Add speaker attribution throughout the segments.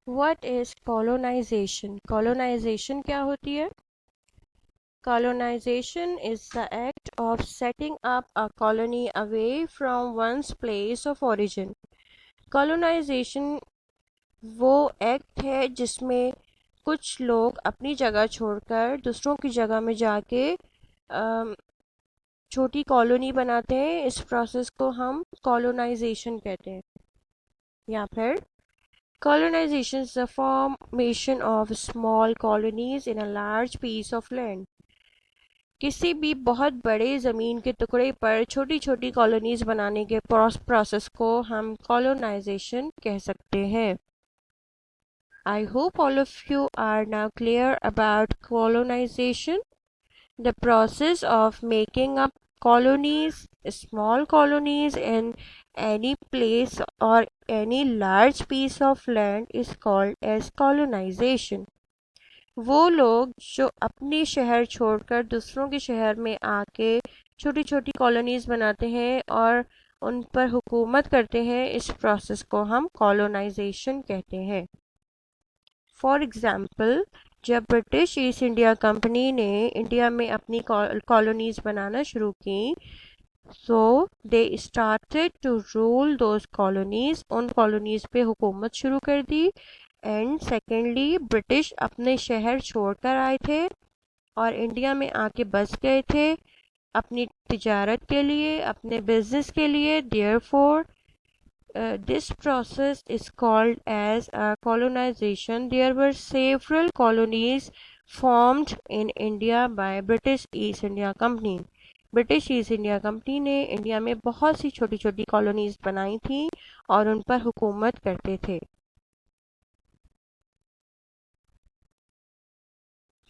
Speaker 1: What is colonization? Colonization क्या होती है? Colonization is the act of setting up a colony away from one's place of origin. Colonization वो act है जिसमें कुछ लोग अपनी जगह छोड़कर दूसरों की जगह में जाके छोटी कॉलोनी बनाते हैं। इस प्रोसेस को हम कॉलोनाइजेशन कहते हैं। या फिर colonization is the formation of small colonies in a large piece of land. किसी भी बहुत बड़े ज़मीन के टुकड़े पर छोटी छोटी कॉलोनीज बनाने के प्रोसेस को हम कॉलोनाइजेशन कह सकते हैं। I hope all of you are now clear about colonization, the process of making up colonies, small colonies in any place or any large piece of land is called as colonization. वो लोग जो अपने शहर छोड़कर दूसरों के शहर में आके छोटी छोटी कॉलोनीज बनाते हैं और उन पर हुकूमत करते हैं, इस प्रोसेस को हम कॉलोनाइजेशन कहते हैं। फॉर एग्ज़ाम्पल, जब ब्रिटिश ईस्ट इंडिया कंपनी ने इंडिया में अपनी कॉलोनीज बनाना शुरू की, so they started to rule those colonies, उन कॉलोनीज पे हुकूमत शुरू कर दी। एंड सेकेंडली, ब्रिटिश अपने शहर छोड़कर आए थे और इंडिया में आके बस गए थे अपनी तिजारत के लिए, अपने बिजनेस के लिए। Therefore this process is called as colonization. There were several colonies formed in India by British East India Company. British East India company ने इंडिया में बहुत सी छोटी छोटी कॉलोनीज बनाई थी और उन पर हुकूमत करते थे।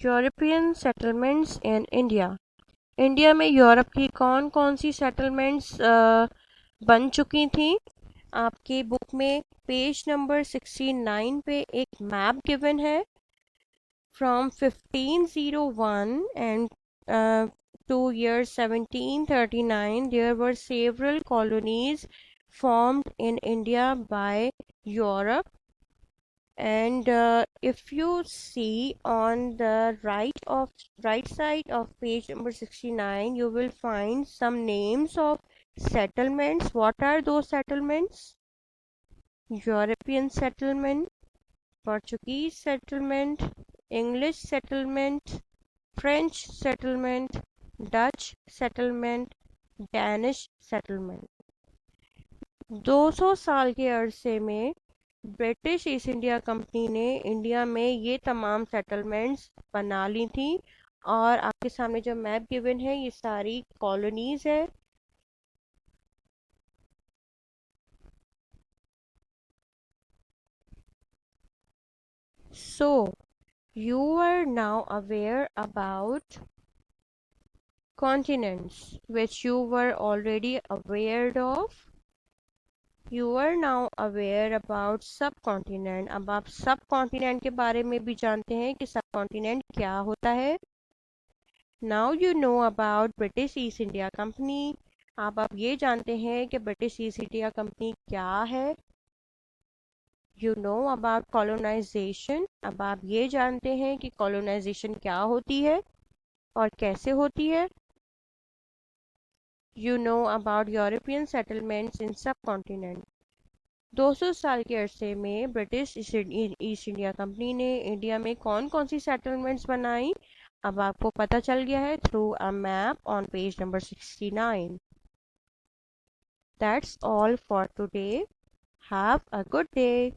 Speaker 1: European settlements in India. India में यूरोप की कौन कौन सी सेटलमेंट्स बन चुकी थी? आपके बुक में पेज नंबर 69 पे एक मैप गिवन है। From 1501 and to year 1739 there were several colonies formed in India by Europe, and if you see on the right side of page number 69 you will find some names of settlements. What are those settlements? European settlement, Portuguese settlement, English settlement, French settlement, Dutch settlement, Danish settlement। 200 साल के अरसे में British East India company ने India में ये तमाम settlements बना ली थी। और आपके सामने जो मैप गिवन है ये सारी कॉलोनीज है। So, you are now aware about continents which you were already aware of. You are now aware about subcontinent. अब आप सबकॉन्टिनेंट के बारे में भी जानते हैं कि सबकॉन्टिनेंट क्या होता है। Now you know about British East India Company. आप ये जानते हैं कि ब्रिटिश ईस्ट इंडिया कंपनी क्या है। You know about colonization. अब आप ये जानते हैं कि colonization क्या होती है और कैसे होती है। You know about European settlements in subcontinent. 200 साल के अरसे में ब्रिटिश ईस्ट इंडिया कंपनी ने इंडिया में कौन कौन सी सेटलमेंट्स बनाई, अब आपको पता चल गया है through a map on page number 69। That's all for today. Have a good day.